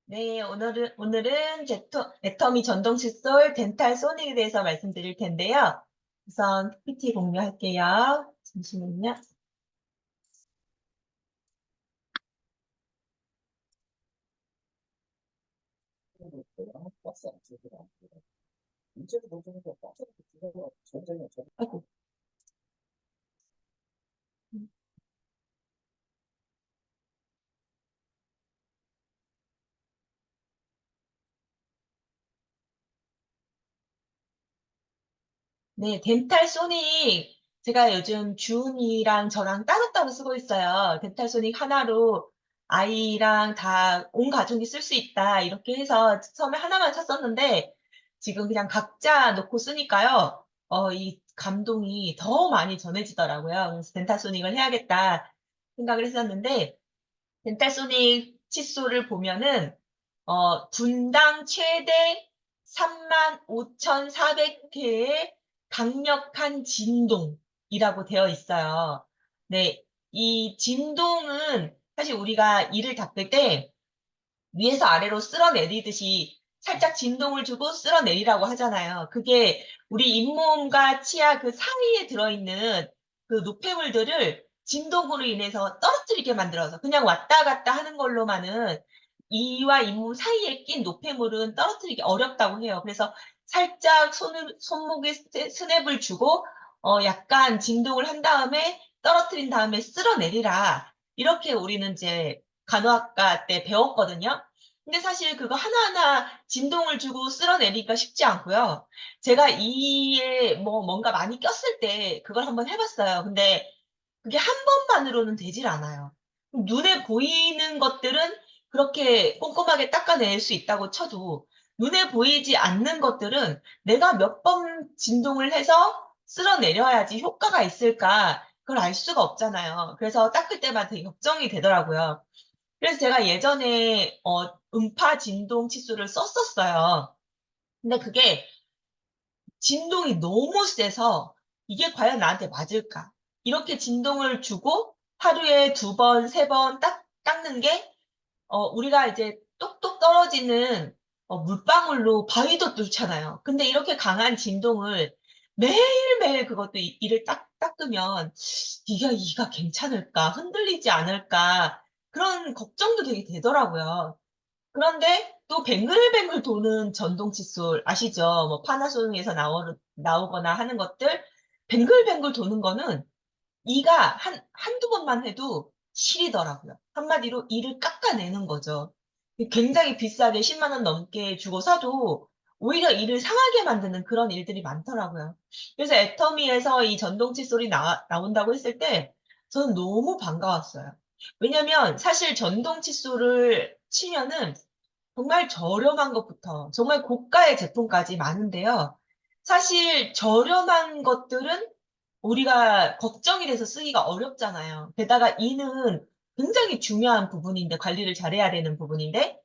네, 오늘은 애터미 전동 칫솔 덴탈 소닉에 대해서 말씀드릴 텐데요. 우선 PPT 공유할게요. 잠시만요. 아이고. 네, 덴탈 소닉. 제가 요즘 주은이랑 저랑 따로따로 쓰고 있어요. 덴탈 소닉 하나로 아이랑 다 온 가족이 쓸 수 있다. 이렇게 해서 처음에 하나만 샀었는데 지금 그냥 각자 놓고 쓰니까요. 이 감동이 더 많이 전해지더라고요. 그래서 덴탈 소닉을 해야겠다 생각을 했었는데 덴탈소닉 칫솔을 보면은 분당 최대 35,400회의 강력한 진동이라고 되어 있어요. 네, 이 진동은 사실 우리가 이를 닦을 때 위에서 아래로 쓸어내리듯이 살짝 진동을 주고 쓸어내리라고 하잖아요. 그게 우리 잇몸과 치아 그 사이에 들어있는 그 노폐물들을 진동으로 인해서 떨어뜨리게 만들어서 그냥 왔다 갔다 하는 걸로만은 이와 잇몸 사이에 낀 노폐물은 떨어뜨리기 어렵다고 해요. 그래서 살짝 손목에 스냅을 주고 약간 진동을 한 다음에 떨어뜨린 다음에 쓸어내리라. 이렇게 우리는 이제 간호학과 때 배웠거든요. 근데 사실 그거 하나하나 진동을 주고 쓸어내리기가 쉽지 않고요. 제가 이에 뭔가 많이 꼈을 때 그걸 한번 해봤어요. 근데 그게 한 번만으로는 되질 않아요. 눈에 보이는 것들은 그렇게 꼼꼼하게 닦아낼 수 있다고 쳐도 눈에 보이지 않는 것들은 내가 몇 번 진동을 해서 쓸어내려야지 효과가 있을까 그걸 알 수가 없잖아요. 그래서 닦을 때마다 되게 걱정이 되더라고요. 그래서 제가 예전에 음파 진동 칫솔을 썼었어요. 근데 그게 진동이 너무 세서 이게 과연 나한테 맞을까? 이렇게 진동을 주고 하루에 두 번, 세 번 닦는 게 우리가 이제 똑똑 떨어지는 물방울로 바위도 뚫잖아요. 근데 이렇게 강한 진동을 매일매일 그것도 이를 닦으면 이가 괜찮을까? 흔들리지 않을까? 그런 걱정도 되게 되더라고요. 그런데 또 뱅글뱅글 도는 전동 칫솔 아시죠? 뭐 파나소닉에서 나오거나 하는 것들 뱅글뱅글 도는 거는 이가 한두 번만 해도 시리더라고요. 한마디로 이를 깎아내는 거죠. 굉장히 비싸게 10만 원 넘게 주고 사도 오히려 이를 상하게 만드는 그런 일들이 많더라고요. 그래서 애터미에서 이 전동 칫솔이 나온다고 했을 때 저는 너무 반가웠어요. 왜냐면 사실 전동 칫솔을 치면은 정말 저렴한 것부터 정말 고가의 제품까지 많은데요. 사실 저렴한 것들은 우리가 걱정이 돼서 쓰기가 어렵잖아요. 게다가 이는 굉장히 중요한 부분인데, 관리를 잘해야 되는 부분인데,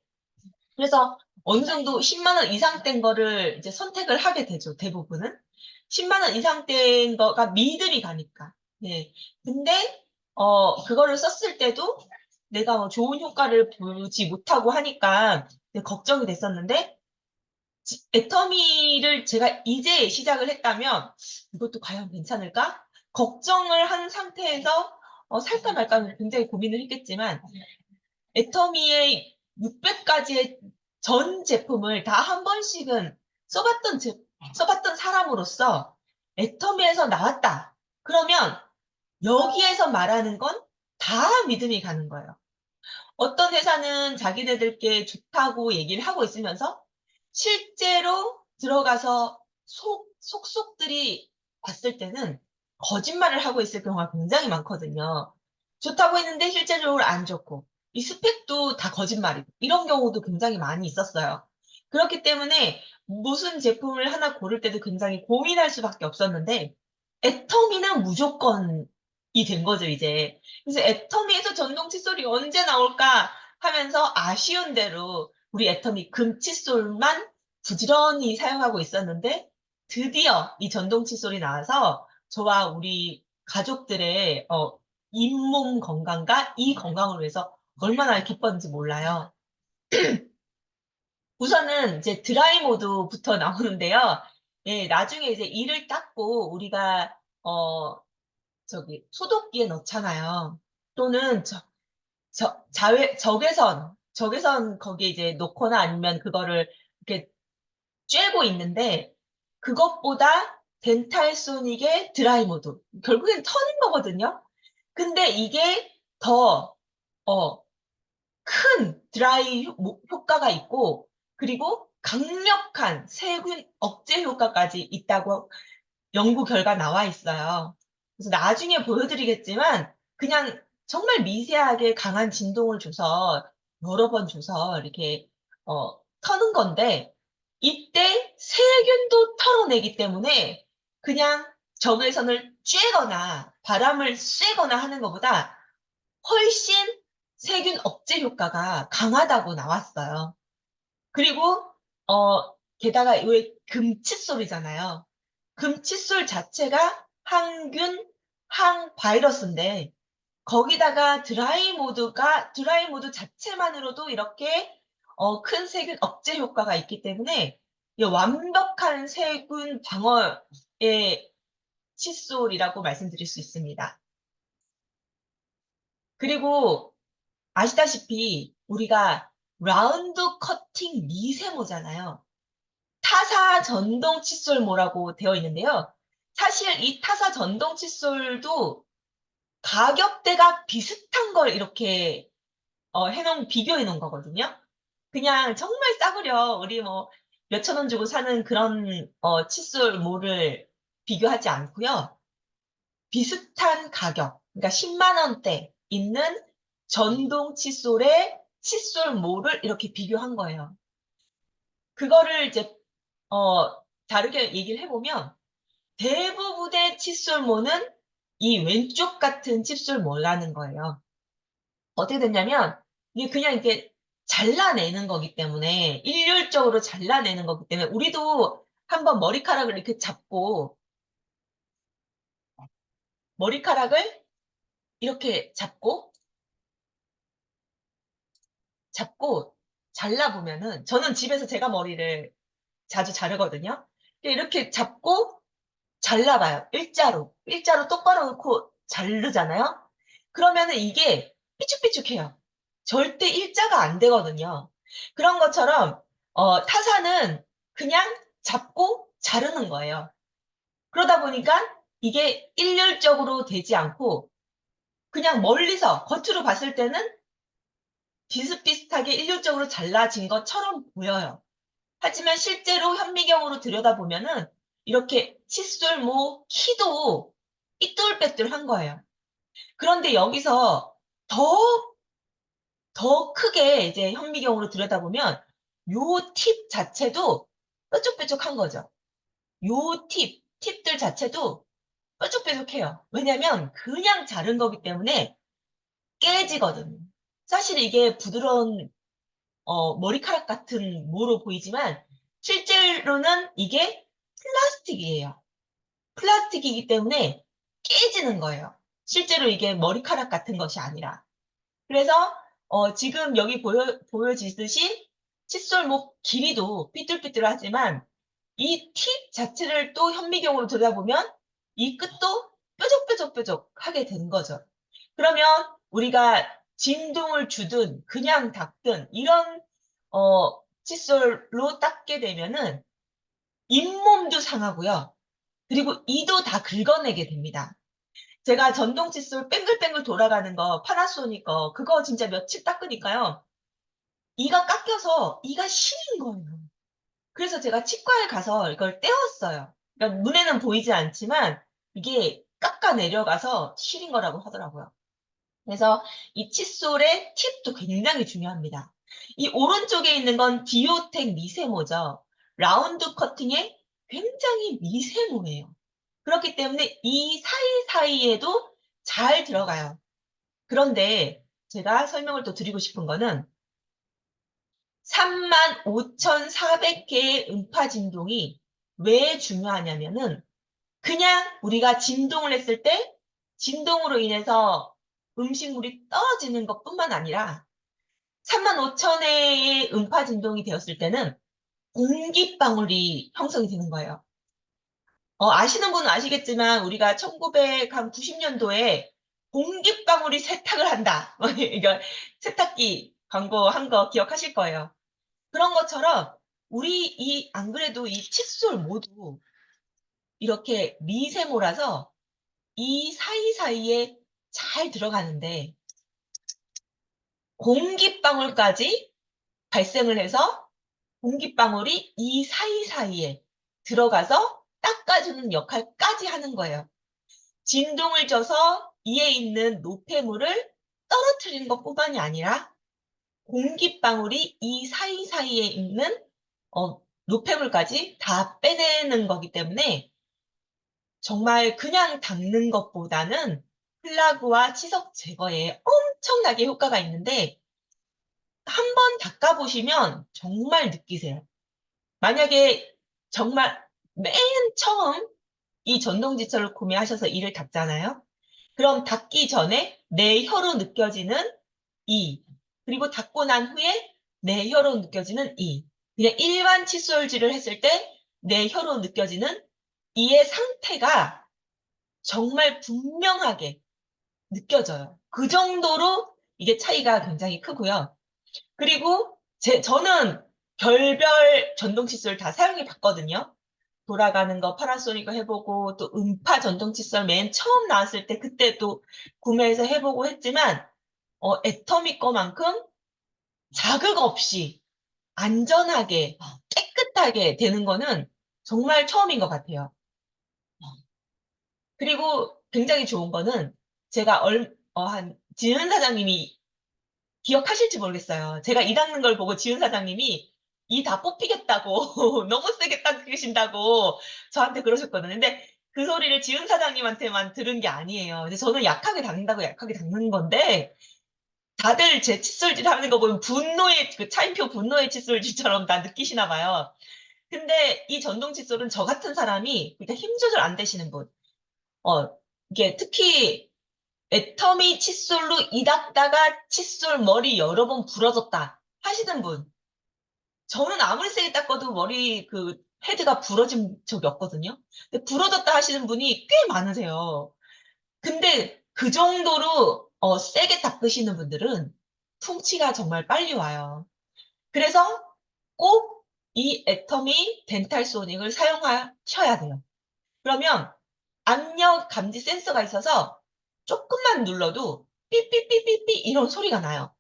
그래서 어느 정도 10만 원 이상 된 거를 이제 선택을 하게 되죠, 대부분은. 10만 원 이상 된 거가 믿음이 가니까. 네. 근데, 그거를 썼을 때도 내가 좋은 효과를 보지 못하고 하니까 걱정이 됐었는데, 애터미를 제가 이제 시작을 했다면 이것도 과연 괜찮을까? 걱정을 한 상태에서 살까 말까는 굉장히 고민을 했겠지만 애터미의 600가지의 전 제품을 다 한 번씩은 써봤던 사람으로서 애터미에서 나왔다. 그러면 여기에서 말하는 건 다 믿음이 가는 거예요. 어떤 회사는 자기네들께 좋다고 얘기를 하고 있으면서 실제로 들어가서 속속들이 봤을 때는 거짓말을 하고 있을 경우가 굉장히 많거든요. 좋다고 했는데 실제적으로 안 좋고, 이 스펙도 다 거짓말이고, 이런 경우도 굉장히 많이 있었어요. 그렇기 때문에 무슨 제품을 하나 고를 때도 굉장히 고민할 수밖에 없었는데, 애터미는 무조건이 된 거죠, 이제. 그래서 애터미에서 전동 칫솔이 언제 나올까 하면서 아쉬운 대로 우리 애터미 금 칫솔만 부지런히 사용하고 있었는데 드디어 이 전동 칫솔이 나와서 저와 우리 가족들의 잇몸 건강과 이 건강을 위해서 얼마나 기뻤는지 몰라요. 우선은 이제 드라이 모드부터 나오는데요. 예, 나중에 이제 이를 닦고 우리가 저기 소독기에 넣잖아요. 또는 적외선 거기에 이제 놓거나 아니면 그거를 이렇게 쬐고 있는데 그것보다 덴탈소닉의 드라이 모드. 결국엔 터는 거거든요. 근데 이게 더 큰 드라이 효과가 있고 그리고 강력한 세균 억제 효과까지 있다고 연구 결과 나와 있어요. 그래서 나중에 보여드리겠지만 그냥 정말 미세하게 강한 진동을 줘서 여러 번 줘서 이렇게 터는 건데 이때 세균도 털어내기 때문에 그냥 적외선을 쬐거나 바람을 쐬거나 하는 것보다 훨씬 세균 억제 효과가 강하다고 나왔어요. 그리고 게다가 왜 금칫솔이잖아요. 금칫솔 자체가 항균, 항바이러스인데 거기다가 드라이 모드 자체만으로도 이렇게 큰 세균 억제 효과가 있기 때문에 이 완벽한 세균 방어의 칫솔이라고 말씀드릴 수 있습니다. 그리고 아시다시피 우리가 라운드 커팅 미세모잖아요. 타사 전동 칫솔모라고 되어 있는데요. 사실 이 타사 전동 칫솔도 가격대가 비슷한 걸 이렇게 비교해 놓은 거거든요. 그냥 정말 싸구려 우리 뭐 몇천 원 주고 사는 그런 칫솔모를 비교하지 않고요. 비슷한 가격, 그러니까 10만 원대 있는 전동 칫솔의 칫솔모를 이렇게 비교한 거예요. 그거를 이제 다르게 얘기를 해보면 대부분의 칫솔모는 이 왼쪽 같은 칫솔모라는 거예요. 어떻게 됐냐면 이게 그냥 이렇게 잘라내는 거기 때문에 일률적으로 잘라내는 거기 때문에 우리도 한번 머리카락을 이렇게 머리카락을 이렇게 잡고 잘라보면은 저는 집에서 제가 머리를 자주 자르거든요. 이렇게 잡고 잘라봐요. 일자로 똑바로 놓고 자르잖아요. 그러면은 이게 삐죽삐죽해요. 절대 일자가 안 되거든요. 그런 것처럼 타사는 그냥 잡고 자르는 거예요. 그러다 보니까 이게 일률적으로 되지 않고 그냥 멀리서 겉으로 봤을 때는 비슷비슷하게 일률적으로 잘라진 것처럼 보여요. 하지만 실제로 현미경으로 들여다보면은 이렇게 칫솔모 키도 삐뚤빼뚤한 거예요. 그런데 여기서 더, 더 크게 이제 현미경으로 들여다보면 요 팁 자체도 뾰족뾰족한 거죠. 요 팁들 자체도 뾰족뾰족해요. 왜냐면 그냥 자른 거기 때문에 깨지거든요. 사실 이게 부드러운 머리카락 같은 모로 보이지만 실제로는 이게 플라스틱이에요. 플라스틱이기 때문에 깨지는 거예요. 실제로 이게 머리카락 같은 것이 아니라. 그래서 지금 여기 보여지듯이 칫솔목 길이도 삐뚤삐뚤하지만 이 팁 자체를 또 현미경으로 들여다보면 이 끝도 뾰족뾰족뾰족하게 된 거죠. 그러면 우리가 진동을 주든 그냥 닦든 이런 칫솔로 닦게 되면은 잇몸도 상하고요. 그리고 이도 다 긁어내게 됩니다. 제가 전동 칫솔 뱅글뱅글 돌아가는 거 파나소닉 거 그거 진짜 며칠 닦으니까요. 이가 깎여서 이가 시린 거예요. 그래서 제가 치과에 가서 이걸 떼었어요. 그러니까 눈에는 보이지 않지만 이게 깎아 내려가서 시린 거라고 하더라고요. 그래서 이 칫솔의 팁도 굉장히 중요합니다. 이 오른쪽에 있는 건 디오텍 미세모죠. 라운드 커팅의 굉장히 미세모예요. 그렇기 때문에 이 사이사이에도 잘 들어가요. 그런데 제가 설명을 또 드리고 싶은 거는 35,400개의 음파 진동이 왜 중요하냐면은 그냥 우리가 진동을 했을 때 진동으로 인해서 음식물이 떨어지는 것뿐만 아니라 35,000회의 음파 진동이 되었을 때는 공기방울이 형성이 되는 거예요. 아시는 분은 아시겠지만 우리가 1990년도에 공기방울이 세탁을 한다. 이거 세탁기 광고 한 거 기억하실 거예요. 그런 것처럼 안 그래도 이 칫솔 모두 이렇게 미세모라서 이 사이사이에 잘 들어가는데 공기방울까지 발생을 해서 공기방울이 이 사이사이에 들어가서 닦아주는 역할까지 하는 거예요. 진동을 줘서 이에 있는 노폐물을 떨어뜨리는 것뿐만이 아니라 공기방울이 이 사이사이에 있는 노폐물까지 다 빼내는 거기 때문에 정말 그냥 닦는 것보다는 플라그와 치석 제거에 엄청나게 효과가 있는데 한 번 닦아보시면 정말 느끼세요. 만약에 정말 맨 처음 이 전동지처를 구매하셔서 이를 닦잖아요. 그럼 닦기 전에 내 혀로 느껴지는 이, 그리고 닦고 난 후에 내 혀로 느껴지는 이. 그냥 일반 칫솔질을 했을 때 내 혀로 느껴지는 이의 상태가 정말 분명하게 느껴져요. 그 정도로 이게 차이가 굉장히 크고요. 그리고 저는 별별 전동 칫솔 다 사용해 봤거든요. 돌아가는 거 파나소닉 거 해보고 또 음파 전동 칫솔 맨 처음 나왔을 때 그때 또 구매해서 해보고 했지만 애터미 거만큼 자극 없이 안전하게 깨끗하게 되는 거는 정말 처음인 것 같아요. 그리고 굉장히 좋은 거는 제가 지은 사장님이 기억하실지 모르겠어요. 제가 이 닦는 걸 보고 지은 사장님이 이 다 뽑히겠다고 너무 세게 닦으신다고 저한테 그러셨거든요. 근데 그 소리를 지은 사장님한테만 들은 게 아니에요. 근데 저는 약하게 닦는다고 약하게 닦는 건데 다들 제 칫솔질 하는 거 보면 그 차인표 분노의 칫솔질처럼 다 느끼시나 봐요. 근데 이 전동 칫솔은 저 같은 사람이 그러니까 힘 조절 안 되시는 분, 어, 이게 특히 애터미 칫솔로 이 닦다가 칫솔 머리 여러 번 부러졌다 하시는 분. 저는 아무리 세게 닦아도 머리 그 헤드가 부러진 적이 없거든요. 근데 부러졌다 하시는 분이 꽤 많으세요. 근데 그 정도로 세게 닦으시는 분들은 풍치가 정말 빨리 와요. 그래서 꼭 이 애터미 덴탈 소닉을 사용하셔야 돼요. 그러면 압력 감지 센서가 있어서 조금만 눌러도 삐삐삐삐삐 이런 소리가 나요.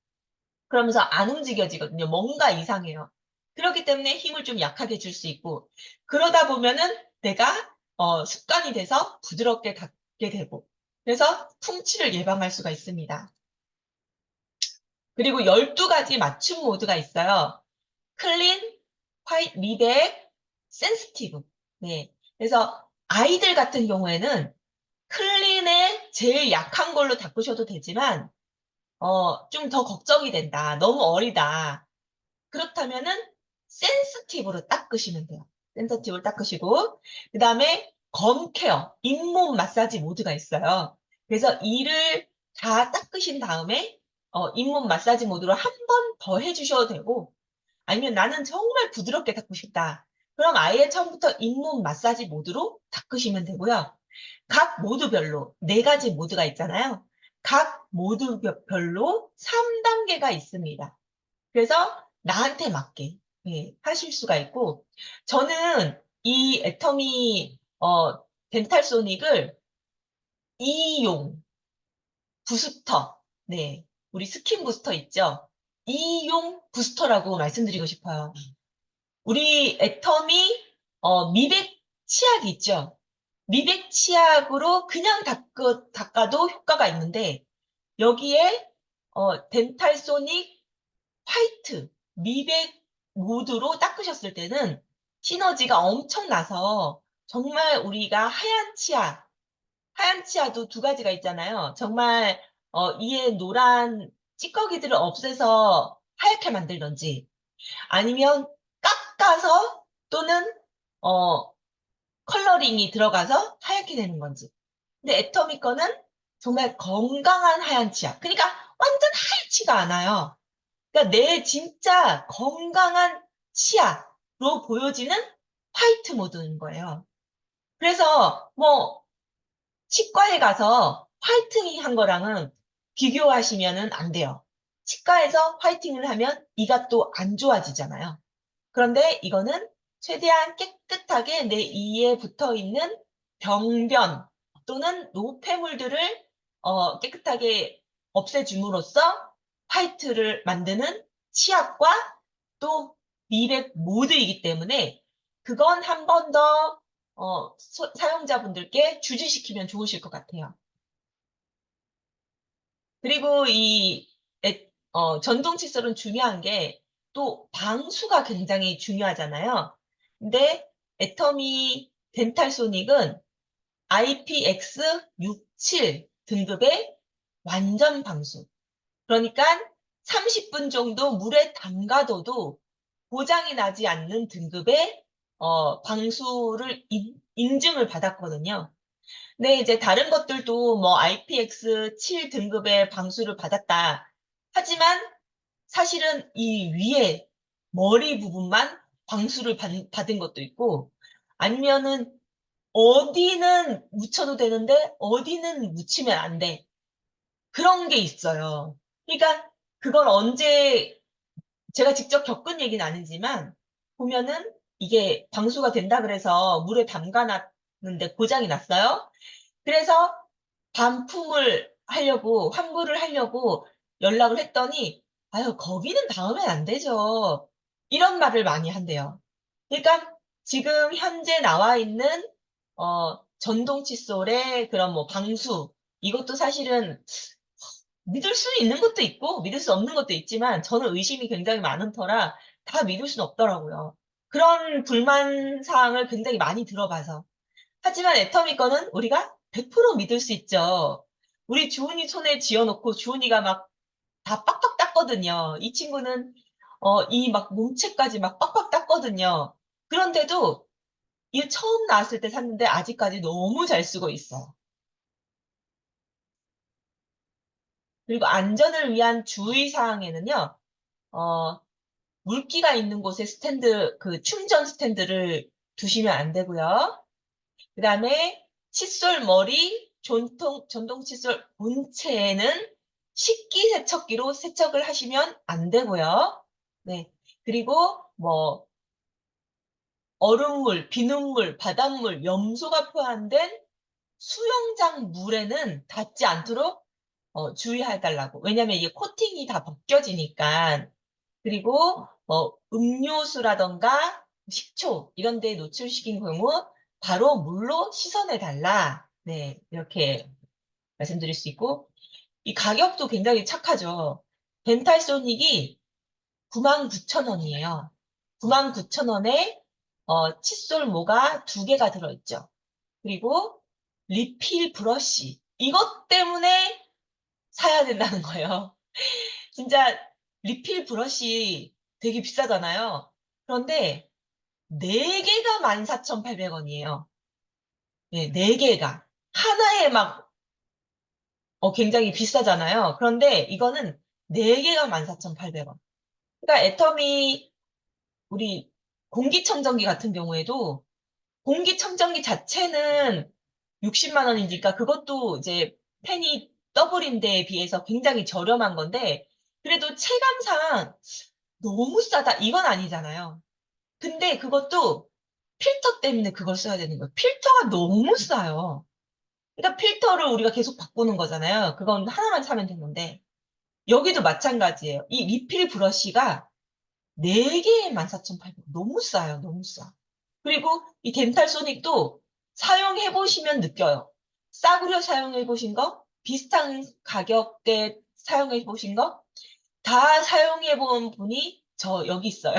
그러면서 안 움직여지거든요. 뭔가 이상해요. 그렇기 때문에 힘을 좀 약하게 줄 수 있고 그러다 보면은 내가 습관이 돼서 부드럽게 닿게 되고 그래서 풍치를 예방할 수가 있습니다. 그리고 12가지 맞춤 모드가 있어요. 클린, 화이트, 미백, 센시티브. 네. 그래서 아이들 같은 경우에는 클린에 제일 약한 걸로 닦으셔도 되지만 좀 더 걱정이 된다. 너무 어리다. 그렇다면은 센스티브로 닦으시면 돼요. 센서티브를 닦으시고 그다음에 검 케어, 잇몸 마사지 모드가 있어요. 그래서 이를 다 닦으신 다음에 잇몸 마사지 모드로 한 번 더 해주셔도 되고 아니면 나는 정말 부드럽게 닦고 싶다. 그럼 아예 처음부터 잇몸 마사지 모드로 닦으시면 되고요. 각 모드별로 4가지 모드가 있잖아요. 각 모드별로 3단계가 있습니다. 그래서 나한테 맞게 하실 수가 있고 저는 이 애터미 덴탈 소닉을 2용 부스터 네 우리 스킨 부스터 있죠? 2용 부스터라고 말씀드리고 싶어요. 우리 애터미 미백 치약이 있죠? 미백 치약으로 그냥 닦아도 효과가 있는데 여기에 덴탈 소닉 화이트, 미백 모드로 닦으셨을 때는 시너지가 엄청나서 정말 우리가 하얀 치아도 2가지가 있잖아요. 정말 이에 노란 찌꺼기들을 없애서 하얗게 만들던지 아니면 깎아서 또는 어, 컬러링이 들어가서 하얗게 되는 건지. 근데 애터미 거는 정말 건강한 하얀 치아. 그러니까 완전 하얗지가 않아요. 그러니까 내 진짜 건강한 치아로 보여지는 화이트 모드인 거예요. 그래서 뭐 치과에 가서 화이트닝 한 거랑은 비교하시면은 안 돼요. 치과에서 화이팅을 하면 이가 또 안 좋아지잖아요. 그런데 이거는 최대한 깨끗하게 내 이에 붙어 있는 병변 또는 노폐물들을 깨끗하게 없애줌으로써 화이트를 만드는 치약과 또 미백 모드이기 때문에 그건 한 번 더 사용자분들께 주지시키면 좋으실 것 같아요. 그리고 이 전동 칫솔은 중요한 게 또 방수가 굉장히 중요하잖아요. 근데 애터미 덴탈소닉은 IPX67 등급의 완전 방수. 그러니까 30분 정도 물에 담가둬도 고장이 나지 않는 등급의 방수를 인증을 받았거든요. 네, 이제 다른 것들도 뭐 IPX7 등급의 방수를 받았다. 하지만 사실은 이 위에 머리 부분만 방수를 받은 것도 있고 아니면은 어디는 묻혀도 되는데 어디는 묻히면 안 돼. 그런 게 있어요. 그러니까 그걸 언제 제가 직접 겪은 얘기는 아니지만 보면은 이게 방수가 된다 그래서 물에 담가 놨는데 고장이 났어요. 그래서 반품을 하려고, 환불을 하려고 연락을 했더니, 아유, 거기는 닿으면 안 되죠. 이런 말을 많이 한대요. 그러니까 지금 현재 나와 있는, 전동 칫솔의 그런 뭐 방수, 이것도 사실은 믿을 수 있는 것도 있고, 믿을 수 없는 것도 있지만, 저는 의심이 굉장히 많은 터라 다 믿을 수는 없더라고요. 그런 불만 사항을 굉장히 많이 들어봐서. 하지만 애터미 거는 우리가 100% 믿을 수 있죠. 우리 주은이 손에 쥐어놓고 주은이가 막 다 빡빡 닦거든요. 이 친구는 이 막 몸체까지 막 빡빡 닦거든요. 그런데도 이 처음 나왔을 때 샀는데 아직까지 너무 잘 쓰고 있어요. 그리고 안전을 위한 주의 사항에는요. 어, 물기가 있는 곳에 스탠드 그 충전 스탠드를 두시면 안 되고요. 그다음에 칫솔 머리, 전동 칫솔 본체에는 식기세척기로 세척을 하시면 안 되고요. 네. 그리고 뭐 얼음물, 비눗물, 바닷물, 염소가 포함된 수영장 물에는 닿지 않도록 주의해 달라고. 왜냐면 이게 코팅이 다 벗겨지니까. 그리고 뭐 음료수라던가 식초 이런 데에 노출시킨 경우 바로 물로 씻어내 달라. 네, 이렇게 말씀드릴 수 있고 이 가격도 굉장히 착하죠. 덴탈소닉이 99,000원이에요. 99,000원에 칫솔모가 2개가 들어있죠. 그리고 리필 브러쉬 이것 때문에 사야 된다는 거예요. 진짜 리필 브러쉬 되게 비싸잖아요. 그런데 4개가 14,800원이에요. 네, 4개가. 하나에 막 굉장히 비싸잖아요. 그런데 이거는 4개가 14,800원. 그러니까 애터미 우리 공기청정기 같은 경우에도 공기청정기 자체는 60만 원이니까 그것도 이제 펜이 더블인 데에 비해서 굉장히 저렴한 건데 그래도 체감상 너무 싸다 이건 아니잖아요. 근데 그것도 필터 때문에 그걸 써야 되는 거예요. 필터가 너무 싸요. 그러니까 필터를 우리가 계속 바꾸는 거잖아요. 그건 하나만 사면 되는데 여기도 마찬가지예요. 이 리필 브러쉬가 4개에 14,800원. 너무 싸요. 너무 싸. 그리고 이 덴탈 소닉도 사용해 보시면 느껴요. 싸구려 사용해 보신 거, 비슷한 가격대 사용해 보신 거, 다 사용해 본 분이 저 여기 있어요.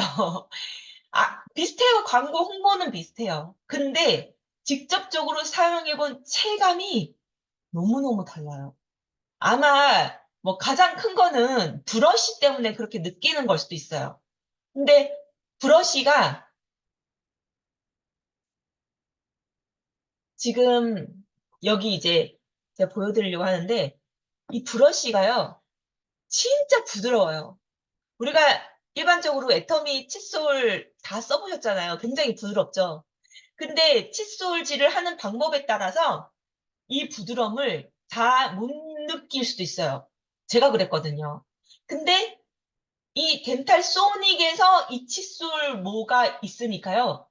비슷해요. 광고 홍보는 비슷해요. 근데 직접적으로 사용해 본 체감이 너무너무 달라요. 아마 뭐 가장 큰 거는 브러쉬 때문에 그렇게 느끼는 걸 수도 있어요. 근데 브러쉬가 지금 여기 이제 제가 보여드리려고 하는데 이 브러쉬가요. 진짜 부드러워요. 우리가 일반적으로 애터미 칫솔 다 써보셨잖아요. 굉장히 부드럽죠. 근데 칫솔질을 하는 방법에 따라서 이 부드러움을 다 못 느낄 수도 있어요. 제가 그랬거든요. 근데 이 덴탈 소닉에서 이 칫솔모가 있으니까요.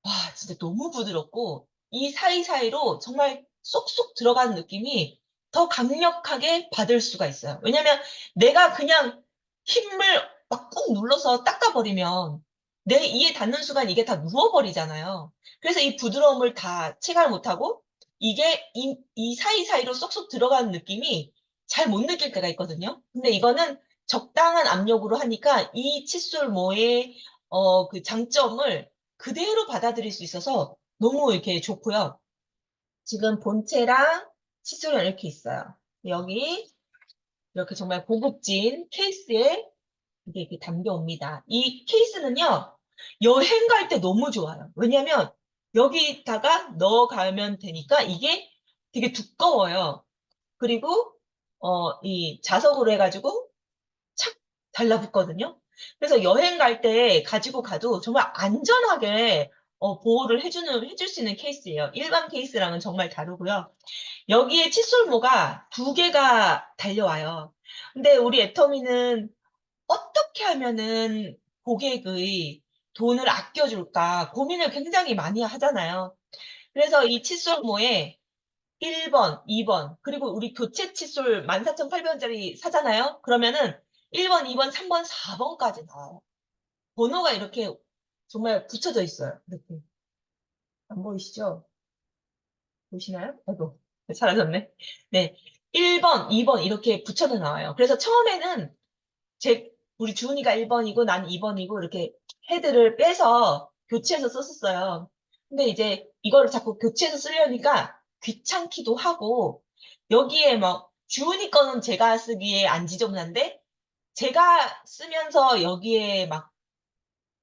와, 진짜 너무 부드럽고 이 사이사이로 정말 쏙쏙 들어가는 느낌이 더 강력하게 받을 수가 있어요. 왜냐면 내가 그냥 힘을 막 꾹 눌러서 닦아버리면 내 이에 닿는 순간 이게 다 누워버리잖아요. 그래서 이 부드러움을 다 체감을 못하고 이게 이 사이사이로 쏙쏙 들어가는 느낌이 잘 못 느낄 때가 있거든요. 근데 이거는 적당한 압력으로 하니까 이 칫솔모의 그 장점을 그대로 받아들일 수 있어서 너무 이렇게 좋고요. 지금 본체랑 칫솔이 이렇게 있어요. 여기 이렇게 정말 고급진 케이스에 이게 이렇게 담겨옵니다. 이 케이스는요, 여행 갈 때 너무 좋아요. 왜냐면 여기다가 넣어가면 되니까 이게 되게 두꺼워요. 그리고 이 자석으로 해가지고 착 달라붙거든요. 그래서 여행 갈 때 가지고 가도 정말 안전하게 보호를 해줄 수 있는 케이스예요. 일반 케이스랑은 정말 다르고요. 여기에 칫솔모가 두 개가 달려와요. 근데 우리 애터미는 어떻게 하면은 고객의 돈을 아껴줄까 고민을 굉장히 많이 하잖아요. 그래서 이 칫솔모에 1번, 2번, 그리고 우리 교체 칫솔 14,800원짜리 사잖아요? 그러면은 1번, 2번, 3번, 4번까지 나와요. 번호가 이렇게 정말 붙여져 있어요. 이렇게. 안 보이시죠? 보시나요? 아이고, 사라졌네. 네. 1번, 2번 이렇게 붙여져 나와요. 그래서 처음에는 우리 주은이가 1번이고 난 2번이고 이렇게 헤드를 빼서 교체해서 썼었어요. 근데 이제 이거를 자꾸 교체해서 쓰려니까 귀찮기도 하고 여기에 막 주은이 거는 제가 쓰기에 안 지저분한데 제가 쓰면서 여기에 막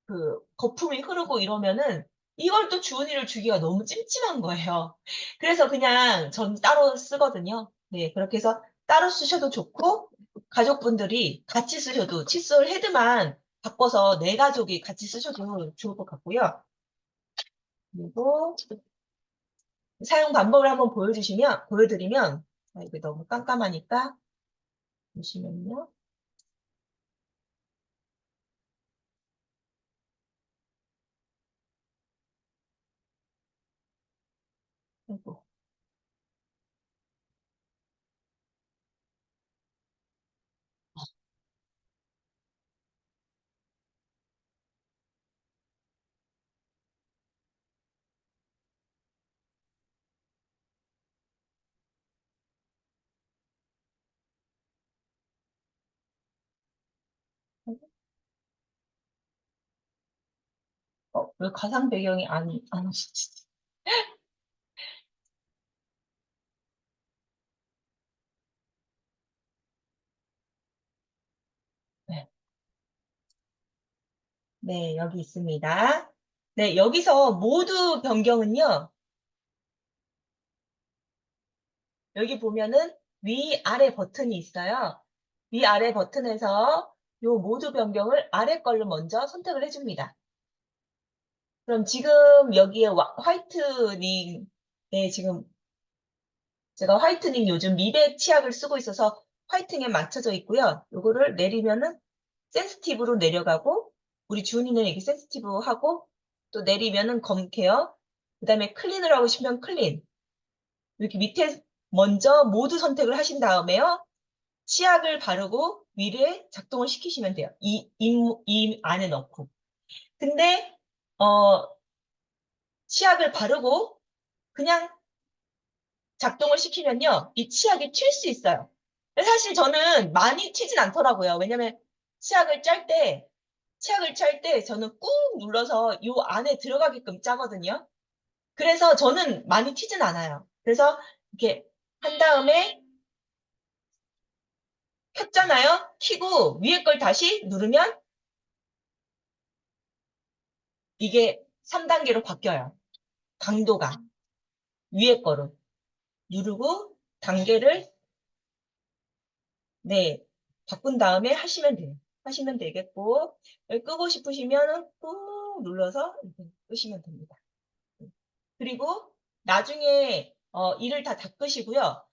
그 거품이 흐르고 이러면은 이걸 또 주은이를 주기가 너무 찜찜한 거예요. 그래서 그냥 전 따로 쓰거든요. 네, 그렇게 해서 따로 쓰셔도 좋고 가족분들이 같이 쓰셔도 칫솔 헤드만 바꿔서 네 가족이 같이 쓰셔도 좋을 것 같고요. 그리고 사용 방법을 한번 보여드리면 이게 너무 깜깜하니까 보시면요. 아이고, 왜 가상 배경이 안 오시지? 네. 네, 여기 있습니다. 네, 여기서 모두 변경은요. 여기 보면은 위아래 버튼이 있어요. 위아래 버튼에서 요 모두 변경을 아래 걸로 먼저 선택을 해줍니다. 그럼 지금 여기에 화이트닝, 네, 지금 제가 화이트닝 요즘 미백 치약을 쓰고 있어서 화이팅에 맞춰져 있고요. 요거를 내리면은 센시티브로 내려가고 우리 주은이는 이렇게 센시티브 하고 또 내리면은 검케어 그 다음에 클린을 하고 싶으면 클린 이렇게 밑에 먼저 모두 선택을 하신 다음에요. 치약을 바르고 위에 작동을 시키시면 돼요. 이 안에 넣고. 근데 어 치약을 바르고 그냥 작동을 시키면요. 이 치약이 튈 수 있어요. 사실 저는 많이 튀진 않더라고요. 왜냐면 치약을 짤 때 치약을 짤 때 저는 꾹 눌러서 요 안에 들어가게끔 짜거든요. 그래서 저는 많이 튀진 않아요. 그래서 이렇게 한 다음에 켰잖아요. 켜고 위에 걸 다시 누르면 이게 3단계로 바뀌어요. 강도가 위에 거로 누르고 단계를 네 바꾼 다음에 하시면 돼요. 하시면 되겠고, 끄고 싶으시면 꾹 눌러서 이렇게 끄시면 됩니다. 그리고 나중에 이를 다 닦으시고요.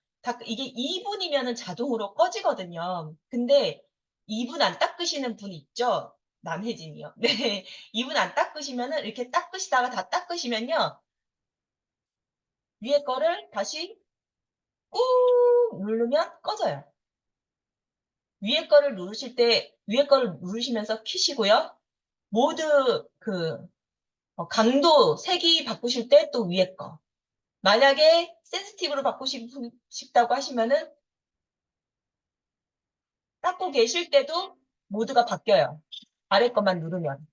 이게 2분이면 자동으로 꺼지거든요. 근데 2분 안 닦으시는 분 있죠? 남혜진이요. 네. 2분 안 닦으시면은 이렇게 닦으시다가 다 닦으시면요. 위에 거를 다시 꾹 누르면 꺼져요. 위에 거를 누르시면서 키시고요. 모두 강도, 색이 바꾸실 때 또 위에 거. 만약에 센시티브로 바꾸고 싶다고 하시면은 닦고 계실 때도 모드가 바뀌어요. 아래 것만 누르면.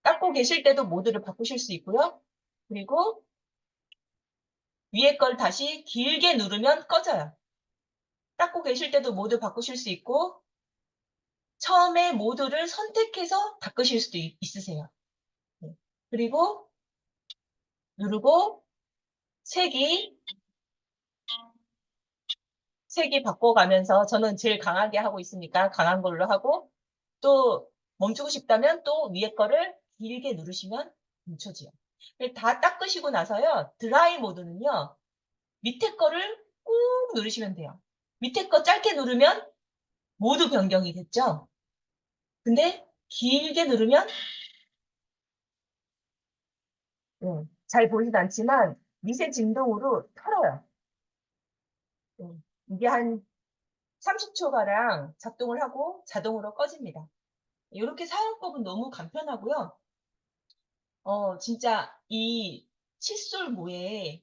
닦고 계실 때도 모드를 바꾸실 수 있고요. 그리고 위에 걸 다시 길게 누르면 꺼져요. 닦고 계실 때도 모드 바꾸실 수 있고 처음에 모드를 선택해서 닦으실 수도 있으세요. 네. 그리고 누르고 색이 바꿔가면서 저는 제일 강하게 하고 있으니까 강한 걸로 하고 또 멈추고 싶다면 또 위에 거를 길게 누르시면 멈춰져요. 다 닦으시고 나서요. 드라이 모드는요. 밑에 거를 꾹 누르시면 돼요. 밑에 거 짧게 누르면 모두 변경이 됐죠? 근데 길게 누르면 잘 보이진 않지만 미세 진동으로 털어요. 이게 한 30초가량 작동을 하고 자동으로 꺼집니다. 이렇게 사용법은 너무 간편하고요. 진짜 이 칫솔모에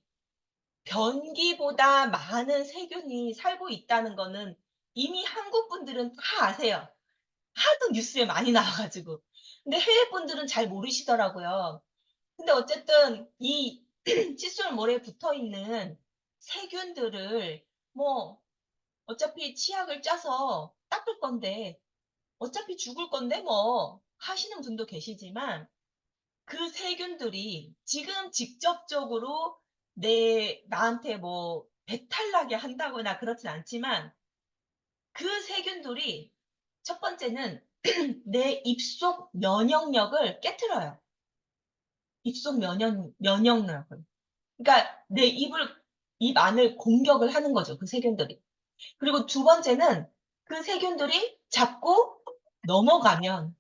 변기보다 많은 세균이 살고 있다는 거는 이미 한국 분들은 다 아세요. 하도 뉴스에 많이 나와가지고. 근데 해외 분들은 잘 모르시더라고요. 근데 어쨌든 이 칫솔모에 붙어 있는 세균들을 뭐 어차피 치약을 짜서 닦을 건데 어차피 죽을 건데 뭐 하시는 분도 계시지만 그 세균들이 지금 직접적으로 나한테 뭐 배탈 나게 한다거나 그렇진 않지만 그 세균들이 첫 번째는 내 입속 면역력을 깨트려요. 입속 면역력을. 그러니까 입 안을 공격을 하는 거죠. 그 세균들이. 그리고 두 번째는 그 세균들이 자꾸 넘어가면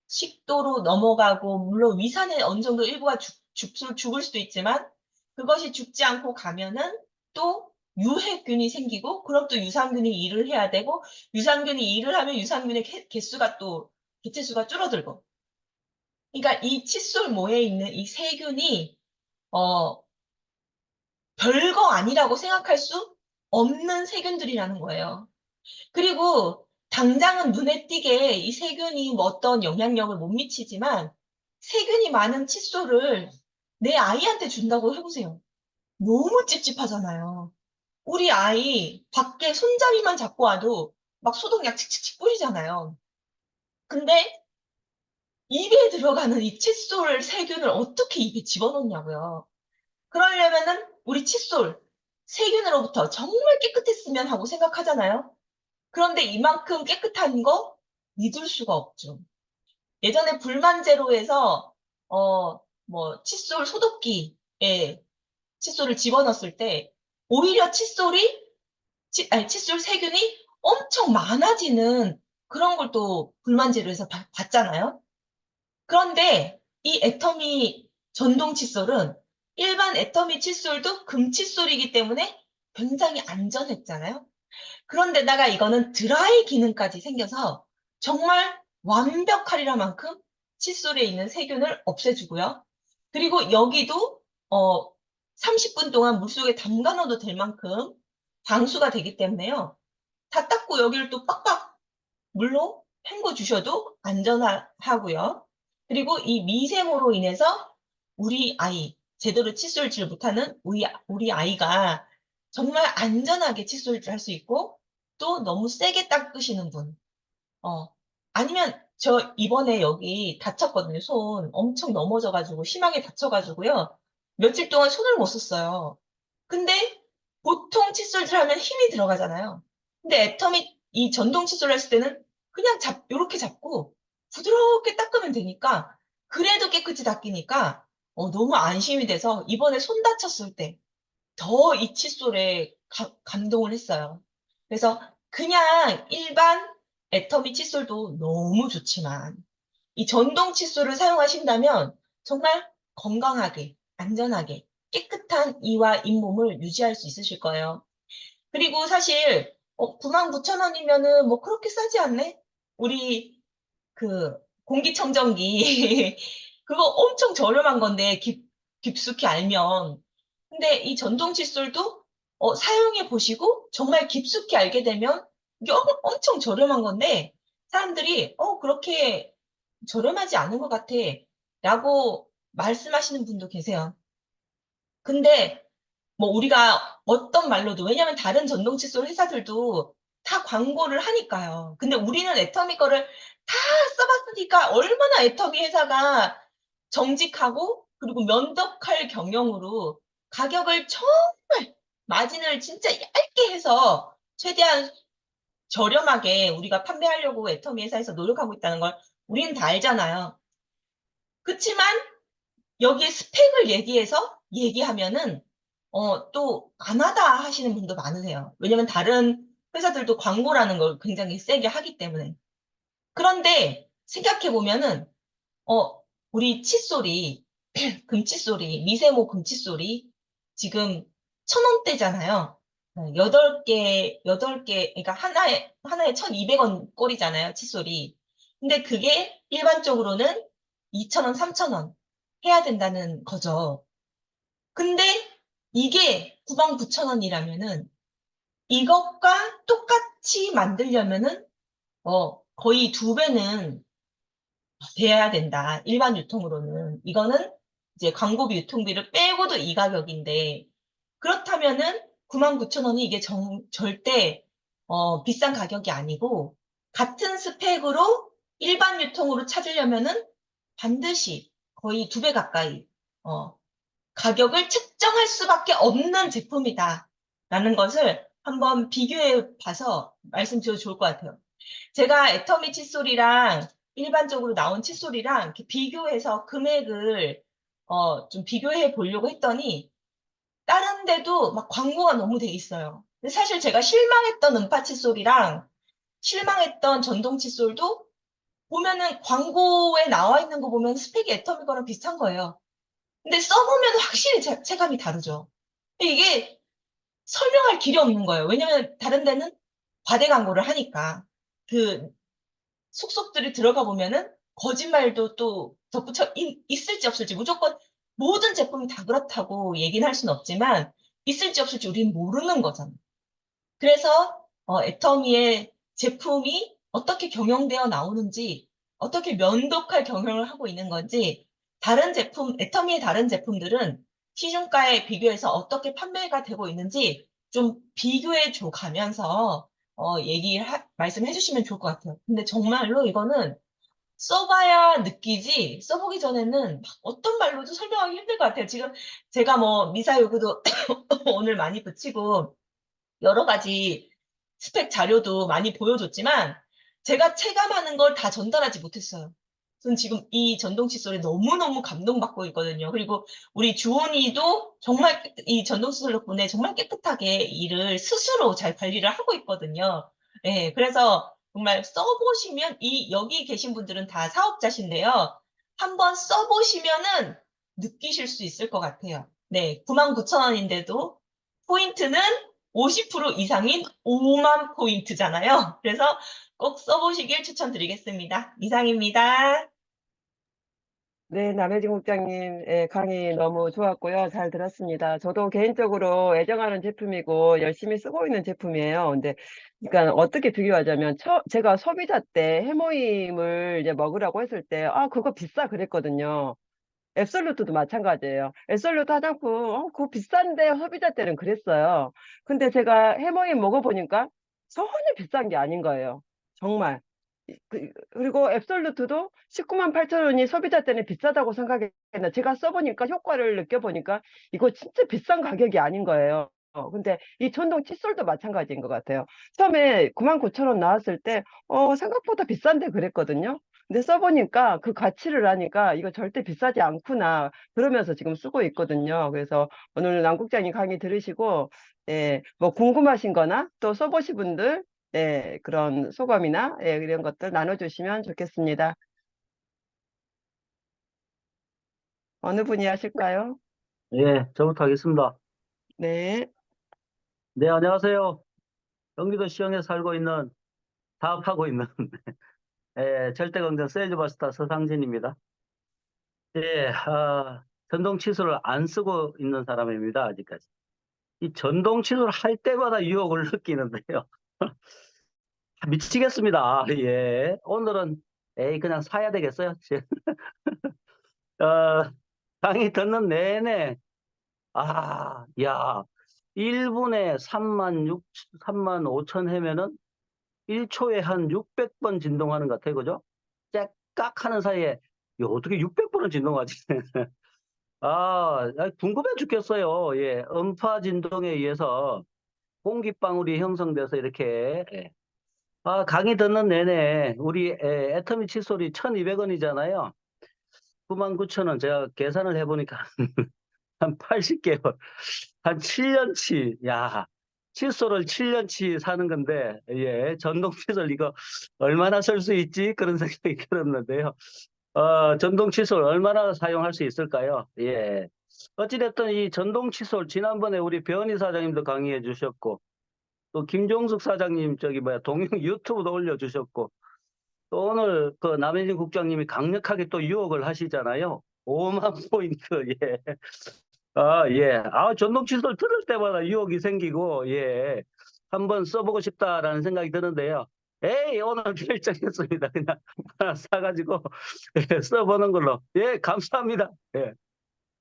식도로 넘어가고 물론 위산에 어느 정도 일부가 죽을 수도 있지만 그것이 죽지 않고 가면은 또 유해균이 생기고 그럼 또 유산균이 일을 해야 되고 유산균이 일을 하면 유산균의 개체수가 줄어들고 그러니까 이 칫솔모에 있는 이 세균이 어 별거 아니라고 생각할 수 없는 세균들이라는 거예요. 그리고 당장은 눈에 띄게 이 세균이 뭐 어떤 영향력을 못 미치지만 세균이 많은 칫솔을 내 아이한테 준다고 해보세요. 너무 찝찝하잖아요. 우리 아이 밖에 손잡이만 잡고 와도 막 소독약 칙칙칙 뿌리잖아요. 근데 입에 들어가는 이 칫솔 세균을 어떻게 입에 집어넣냐고요. 그러려면은 우리 칫솔 세균으로부터 정말 깨끗했으면 하고 생각하잖아요. 그런데 이만큼 깨끗한 거 믿을 수가 없죠. 예전에 불만제로에서 칫솔 소독기에 칫솔을 집어넣었을 때 오히려 칫솔 세균이 엄청 많아지는 그런 걸 또 불만제로에서 봤잖아요. 그런데 이 애터미 전동 칫솔은 일반 애터미 칫솔도 금 칫솔이기 때문에 굉장히 안전했잖아요. 그런데다가 이거는 드라이 기능까지 생겨서 정말 완벽하리라 만큼 칫솔에 있는 세균을 없애주고요. 그리고 여기도 30분 동안 물속에 담가 넣어도 될 만큼 방수가 되기 때문에요. 다 닦고 여기를 또 빡빡 물로 헹궈 주셔도 안전하고요. 그리고 이 미세모로 인해서 우리 아이, 제대로 칫솔질 못하는 우리 아이가 정말 안전하게 칫솔질 할 수 있고 또 너무 세게 닦으시는 분. 어, 아니면 저 이번에 여기 다쳤거든요. 손 엄청 넘어져가지고 심하게 다쳐가지고요. 며칠 동안 손을 못 썼어요. 근데 보통 칫솔질 하면 힘이 들어가잖아요. 근데 이 전동 칫솔 했을 때는 그냥 요렇게 잡고 부드럽게 닦으면 되니까 그래도 깨끗이 닦이니까 너무 안심이 돼서 이번에 손 다쳤을 때 더 이 칫솔에 감동을 했어요. 그래서 그냥 일반 애터미 칫솔도 너무 좋지만 이 전동 칫솔을 사용하신다면 정말 건강하게, 안전하게, 깨끗한 이와 잇몸을 유지할 수 있으실 거예요. 그리고 사실 99,000원이면은 뭐 그렇게 싸지 않네? 우리 그 공기청정기 그거 엄청 저렴한 건데 깊숙이 알면. 근데 이 전동 칫솔도 사용해 보시고 정말 깊숙이 알게 되면 이게 엄청 저렴한 건데 사람들이 그렇게 저렴하지 않은 것 같아 라고 말씀하시는 분도 계세요. 근데 뭐 우리가 어떤 말로도 왜냐면 다른 전동 칫솔 회사들도 다 광고를 하니까요. 근데 우리는 애터미 거를 다 써봤으니까 얼마나 애터미 회사가 정직하고 그리고 면덕할 경영으로 가격을 정말 마진을 진짜 얇게 해서 최대한 저렴하게 우리가 판매하려고 애터미 회사에서 노력하고 있다는 걸 우리는 다 알잖아요. 그치만 여기에 스펙을 얘기하면은 또 안 하다 하시는 분도 많으세요. 왜냐면 다른 회사들도 광고라는 걸 굉장히 세게 하기 때문에. 그런데 생각해 보면은 어 우리 칫솔이 금칫솔이 미세모 금칫솔이 지금 1,000원대잖아요. 8개 그러니까 하나에 1,200원 꼴이잖아요, 칫솔이. 근데 그게 일반적으로는 2,000원, 3,000원 해야 된다는 거죠. 근데 이게 99,000원이라면은 이것과 똑같이 만들려면은 거의 2배는 돼야 된다. 일반 유통으로는. 이거는 이제 광고비, 유통비를 빼고도 이 가격인데 그렇다면은 99,000원이 이게 절대 비싼 가격이 아니고 같은 스펙으로 일반 유통으로 찾으려면은 반드시 거의 2배 가까이 어, 가격을 책정할 수밖에 없는 제품이다라는 것을 한번 비교해 봐서 말씀드려도 좋을 것 같아요. 제가 애터미 칫솔이랑 일반적으로 나온 칫솔이랑 이렇게 비교해서 금액을 좀 비교해 보려고 했더니 다른 데도 막 광고가 너무 돼 있어요. 근데 사실 제가 실망했던 음파 칫솔이랑 실망했던 전동 칫솔도 보면은 광고에 나와 있는 거 보면 스펙이 애터미 거랑 비슷한 거예요. 근데 써보면 확실히 체감이 다르죠. 이게 설명할 길이 없는 거예요. 왜냐면 다른 데는 과대 광고를 하니까. 그 속속들이 들어가 보면은 거짓말도 또 덧붙여 있을지 없을지 무조건 모든 제품이 다 그렇다고 얘기는 할 수는 없지만 있을지 없을지 우리는 모르는 거잖아. 그래서 애터미의 제품이 어떻게 경영되어 나오는지 어떻게 면독할 경영을 하고 있는 건지 다른 제품, 애터미의 다른 제품들은 시중가에 비교해서 어떻게 판매가 되고 있는지 좀 비교해 줘 가면서 말씀해 주시면 좋을 것 같아요. 근데 정말로 이거는 써봐야 느끼지, 써보기 전에는 막 어떤 말로도 설명하기 힘들 것 같아요. 지금 제가 뭐 미사여구도 오늘 많이 붙이고 여러 가지 스펙 자료도 많이 보여줬지만 제가 체감하는 걸 다 전달하지 못했어요. 저는 지금 이 전동 칫솔에 너무너무 감동받고 있거든요. 그리고 우리 주원이도 정말 이 전동 칫솔 덕분에 정말 깨끗하게 일을 스스로 잘 관리를 하고 있거든요. 예, 그래서 정말 써보시면 여기 계신 분들은 다 사업자신데요. 한번 써보시면은 느끼실 수 있을 것 같아요. 네, 99,000원인데도 포인트는 50% 이상인 5만 포인트잖아요. 그래서 꼭 써보시길 추천드리겠습니다. 이상입니다. 네, 남혜진 국장님, 예, 강의 너무 좋았고요. 잘 들었습니다. 저도 개인적으로 애정하는 제품이고 열심히 쓰고 있는 제품이에요. 근데, 그러니까 어떻게 비교하자면, 제가 소비자 때 해모임을 이제 먹으라고 했을 때, 아, 그거 비싸 그랬거든요. 앱솔루트도 마찬가지예요. 앱솔루트 화장품, 그거 비싼데 소비자 때는 그랬어요. 근데 제가 해모임 먹어보니까 전혀 비싼 게 아닌 거예요. 정말. 그리고 앱솔루트도 19만 8천 원이 소비자 때는 비싸다고 생각했는데 제가 써보니까 효과를 느껴보니까 이거 진짜 비싼 가격이 아닌 거예요. 근데 이 전동 칫솔도 마찬가지인 것 같아요. 처음에 99,000원 나왔을 때, 생각보다 비싼데 그랬거든요. 근데 써보니까 그 가치를 아니까 이거 절대 비싸지 않구나. 그러면서 지금 쓰고 있거든요. 그래서 오늘 남국장님 강의 들으시고, 뭐 궁금하신 거나 또 써보신 분들, 그런 소감이나, 이런 것들 나눠주시면 좋겠습니다. 어느 분이 하실까요? 예, 저부터 하겠습니다. 네. 네, 안녕하세요. 경기도 시흥에 살고 있는, 사업하고 있는, 절대강전 세일즈마스터 서상진입니다. 예, 전동 칫솔을 안 쓰고 있는 사람입니다, 아직까지. 이 전동 칫솔 할 때마다 유혹을 느끼는데요. 미치겠습니다. 예. 오늘은, 그냥 사야 되겠어요. 어, 강의 듣는 내내, 야, 1분에 3만 5천 회면은 1초에 한 600번 진동하는 것 같아요. 그죠? 째깍 하는 사이에, 이거 어떻게 600번을 진동하지? 궁금해 죽겠어요. 예, 음파 진동에 의해서 공기방울이 형성돼서 이렇게, 강의 듣는 내내 우리 애터미 칫솔이 1,200원이잖아요. 99,000원. 제가 계산을 해보니까 한 80개월, 한 7년치, 야, 칫솔을 7년치 사는 건데, 예, 전동 칫솔 이거 얼마나 쓸 수 있지? 그런 생각이 들었는데요. 전동 칫솔 얼마나 사용할 수 있을까요? 예. 어찌됐든 이 전동 칫솔, 지난번에 우리 변희 사장님도 강의해 주셨고, 또 김종숙 사장님, 동영 유튜브도 올려주셨고, 또 오늘 그 남해진 국장님이 강력하게 또 유혹을 하시잖아요. 5만 포인트, 예. 예. 전동 칫솔 들을 때마다 유혹이 생기고, 예. 한번 써보고 싶다라는 생각이 드는데요. 오늘 결정했습니다. 그냥 하나 사가지고 써보는 걸로. 예, 감사합니다. 예.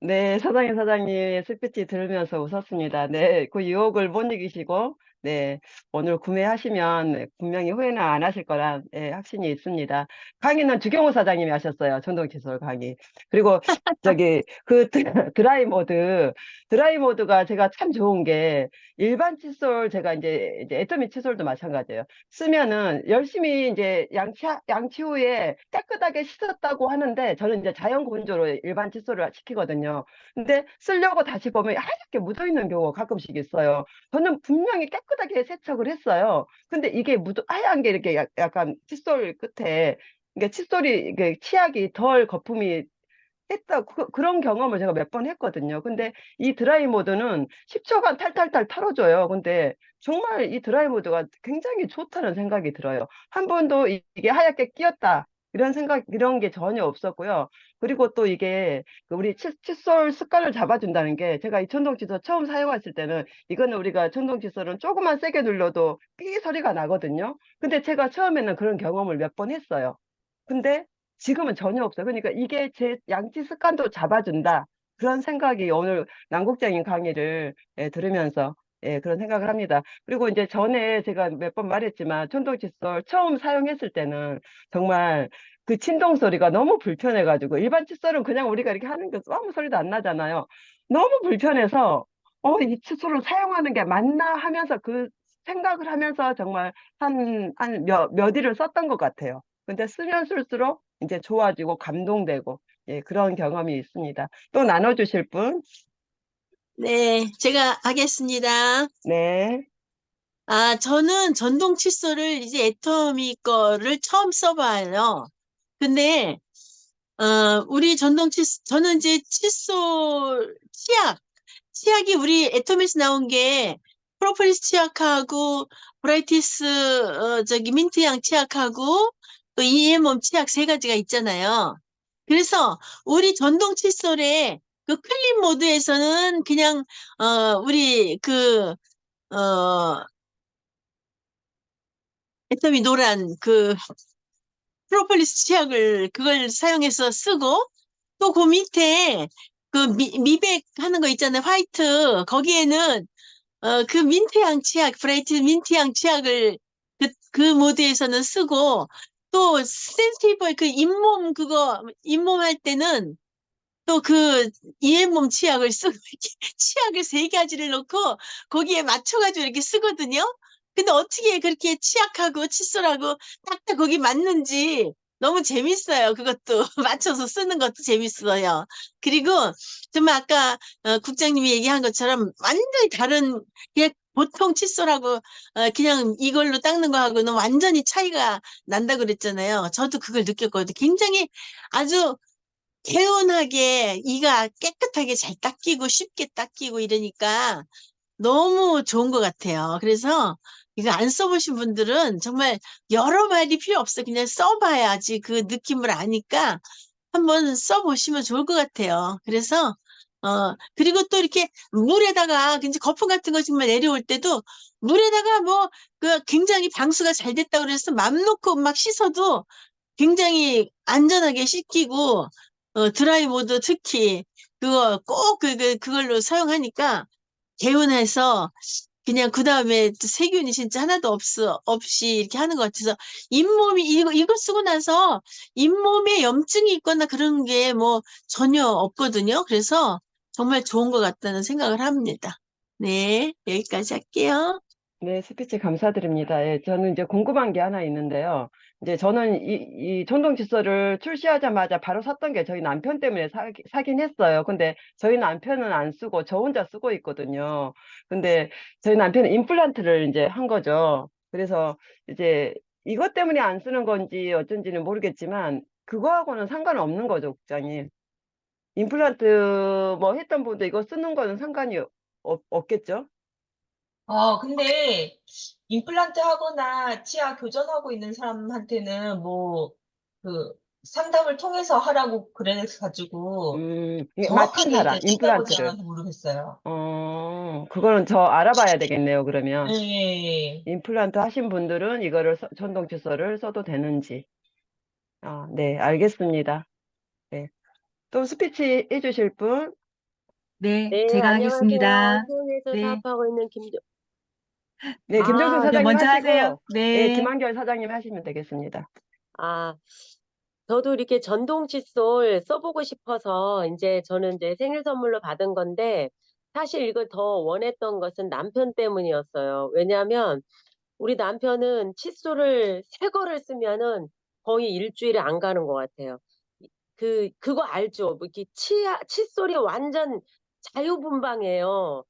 네, 사장님의 스피치 들으면서 웃었습니다. 네, 그 유혹을 못 이기시고, 네, 오늘 구매하시면 분명히 후회는 안 하실 거란, 확신이 있습니다. 강의는 주경호 사장님이 하셨어요. 전동칫솔 강의. 그리고 그 드라이 모드가 제가 참 좋은 게, 일반 칫솔, 제가 이제 애터미 칫솔도 마찬가지예요. 쓰면은 열심히 이제 양치 후에 깨끗하게 씻었다고 하는데, 저는 이제 자연 건조로 일반 칫솔을 시키거든요. 근데 쓰려고 다시 보면 하얗게 묻어있는 경우가 가끔씩 있어요. 저는 분명히 깨끗하게 세척을 했어요. 근데 이게 하얀 게 이렇게 약간 칫솔 끝에, 이게 칫솔이, 이게 치약이 덜 거품이 그런 경험을 제가 몇 번 했거든요. 근데 이 드라이 모드는 10초간 탈탈탈 털어줘요. 근데 정말 이 드라이 모드가 굉장히 좋다는 생각이 들어요. 한 번도 이게 하얗게 끼었다, 이런 게 전혀 없었고요. 그리고 또 이게 그 우리 칫솔 습관을 잡아준다는 게, 제가 이 전동 칫솔 처음 사용했을 때는, 이거는 우리가 전동 칫솔은 조금만 세게 눌러도 삐 소리가 나거든요. 근데 제가 처음에는 그런 경험을 몇 번 했어요. 근데 지금은 전혀 없어요. 그러니까 이게 제 양치 습관도 잡아준다, 그런 생각이 오늘 남국장님 강의를 들으면서 그런 생각을 합니다. 그리고 이제 전에 제가 몇 번 말했지만, 전동 칫솔 처음 사용했을 때는 정말 그 진동 소리가 너무 불편해가지고, 일반 칫솔은 그냥 우리가 이렇게 하는 게 아무 소리도 안 나잖아요. 너무 불편해서 이 칫솔을 사용하는 게 맞나 하면서, 그 생각을 하면서 정말 몇 일을 썼던 것 같아요. 근데 쓰면 쓸수록 이제 좋아지고 감동되고, 그런 경험이 있습니다. 또 나눠주실 분? 네, 제가 하겠습니다. 네. 저는 전동 칫솔을 이제 애터미 거를 처음 써봐요. 근데, 우리 저는 이제 치약이 우리 애터미에서 나온 게 프로폴리스 치약하고, 브라이티스, 민트향 치약하고, 또 EM홈 치약 세 가지가 있잖아요. 그래서 우리 전동 칫솔에 그 클린 모드에서는 그냥, 우리 애터미 노란 프로폴리스 치약을 그걸 사용해서 쓰고, 또 그 밑에 미백 하는 거 있잖아요. 화이트. 거기에는 그 민트향 치약, 브라이트 민트향 치약을 그 모드에서는 쓰고, 또 센시티브 잇몸 할 때는 또 그 이앤몸 치약을 쓰고 이렇게 치약을 3가지를 넣고 거기에 맞춰가지고 이렇게 쓰거든요. 근데 어떻게 그렇게 치약하고 칫솔하고 딱딱 거기 맞는지 너무 재밌어요. 그것도 맞춰서 쓰는 것도 재밌어요. 그리고 정말 아까 국장님이 얘기한 것처럼 완전히 다른 그냥 보통 칫솔하고 그냥 이걸로 닦는 거하고는 완전히 차이가 난다 그랬잖아요. 저도 그걸 느꼈거든요. 굉장히 아주 개운하게 이가 깨끗하게 잘 닦이고 쉽게 닦이고 이러니까 너무 좋은 것 같아요. 그래서 이거 안 써보신 분들은 정말 여러 마디 필요 없어. 그냥 써봐야지 그 느낌을 아니까 한번 써보시면 좋을 것 같아요. 그래서 그리고 또 이렇게 물에다가 이제 거품 같은 거 정말 내려올 때도 물에다가 뭐 그 굉장히 방수가 잘 됐다 그래서 맘 놓고 막 씻어도 굉장히 안전하게 씻기고 드라이 모드 특히 그거 꼭 그걸로 사용하니까 개운해서 그냥 그 다음에 세균이 진짜 하나도 없이 이렇게 하는 것 같아서 잇몸이 이거 쓰고 나서 잇몸에 염증이 있거나 그런 게 뭐 전혀 없거든요. 그래서 정말 좋은 것 같다는 생각을 합니다. 네, 여기까지 할게요. 네, 스피치 감사드립니다. 예, 저는 이제 궁금한 게 하나 있는데요. 이제 저는 이 전동 칫솔을 출시하자마자 바로 샀던 게 저희 남편 때문에 사긴 했어요. 근데 저희 남편은 안 쓰고 저 혼자 쓰고 있거든요. 근데 저희 남편은 임플란트를 이제 한 거죠. 그래서 이제 이것 때문에 안 쓰는 건지 어쩐지는 모르겠지만 그거하고는 상관은 없는 거죠, 국장님. 임플란트 뭐 했던 분도 이거 쓰는 거는 상관이 없겠죠? 근데 임플란트 하거나 치아 교정하고 있는 사람한테는 뭐, 그, 상담을 통해서 하라고 그래가지고, 이게 맡은 정확하게 사람, 이제 친다고 임플란트를. 들어가서 모르겠어요. 그거는 저 알아봐야 되겠네요, 예, 그러면. 예, 예. 임플란트 하신 분들은 이거를 전동 칫솔을 써도 되는지. 네, 알겠습니다. 네. 또 스피치 해주실 분? 네, 네, 제가 안녕하세요. 하겠습니다. 수영에서 네, 사업하고 있는 네, 김정순 네, 사장님 먼저 하세요. 하시고, 예, 네. 김한결 사장님 하시면 되겠습니다. 아, 저도 이렇게 전동 칫솔 써보고 싶어서 이제 저는 이제 생일 선물로 받은 건데 사실 이걸 더 원했던 것은 남편 때문이었어요. 왜냐하면 우리 남편은 칫솔을 새 거를 쓰면은 거의 일주일에 안 가는 것 같아요. 그거 알죠? 뭐 이렇게 칫솔이 완전 자유분방해요.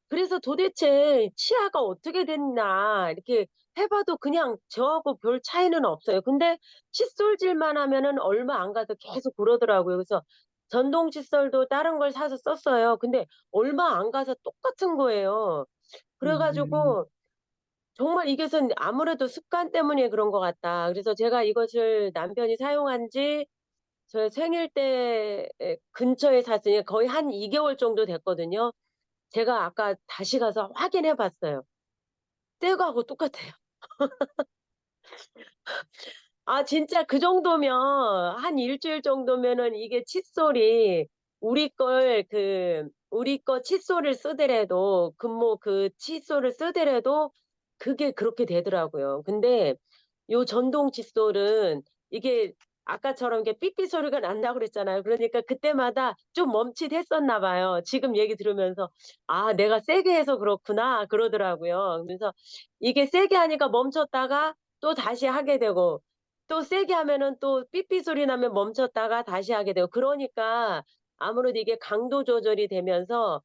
그래서 도대체 치아가 어떻게 됐나 이렇게 해봐도 그냥 저하고 별 차이는 없어요. 근데 칫솔질만 하면은 얼마 안 가서 계속 그러더라고요. 그래서 전동 칫솔도 다른 걸 사서 썼어요. 근데 얼마 안 가서 똑같은 거예요. 음, 그래가지고 정말 이것은 아무래도 습관 때문에 그런 것 같다. 그래서 제가 이것을 남편이 사용한 지 저 생일 때 근처에 샀으니 거의 한 2개월 정도 됐거든요. 제가 아까 다시 가서 확인해 봤어요. 새 거하고 똑같아요. 아, 진짜 그 정도면, 한 일주일 정도면은 이게 칫솔이 우리 거 칫솔을 쓰더라도, 금모 그 칫솔을 쓰더라도 그게 그렇게 되더라고요. 근데 요 전동 칫솔은 이게 아까처럼 이게 삐삐 소리가 난다고 그랬잖아요. 그러니까 그때마다 좀 멈칫했었나 봐요. 지금 얘기 들으면서 아, 내가 세게 해서 그렇구나 그러더라고요. 그래서 이게 세게 하니까 멈췄다가 또 다시 하게 되고 또 세게 하면은 또 삐삐 소리 나면 멈췄다가 다시 하게 되고 그러니까 아무래도 이게 강도 조절이 되면서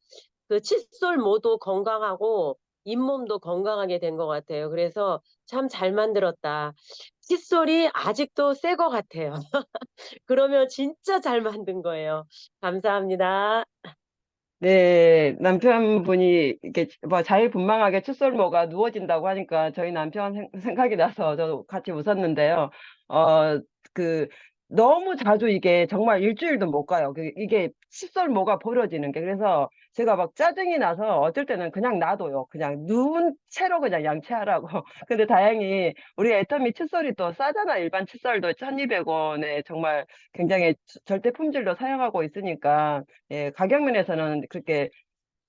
그 칫솔 모두 건강하고 잇몸도 건강하게 된 것 같아요. 그래서 참 잘 만들었다. 칫솔이 아직도 새 거 같아요. 그러면 진짜 잘 만든 거예요. 감사합니다. 네, 남편분이 이렇게 뭐 자유분방하게 칫솔모가 누워진다고 하니까 저희 남편 생각이 나서 저도 같이 웃었는데요. 어, 그, 너무 자주 이게 정말 일주일도 못 가요. 이게 칫솔모가 벌어지는 게. 그래서 제가 막 짜증이 나서 어쩔 때는 그냥 놔둬요. 그냥 누운 채로 그냥 양치하라고. 근데 다행히 우리 애터미 칫솔이 또 싸잖아. 일반 칫솔도 1200원에 정말 굉장히 절대 품질로 사용하고 있으니까 예, 가격 면에서는 그렇게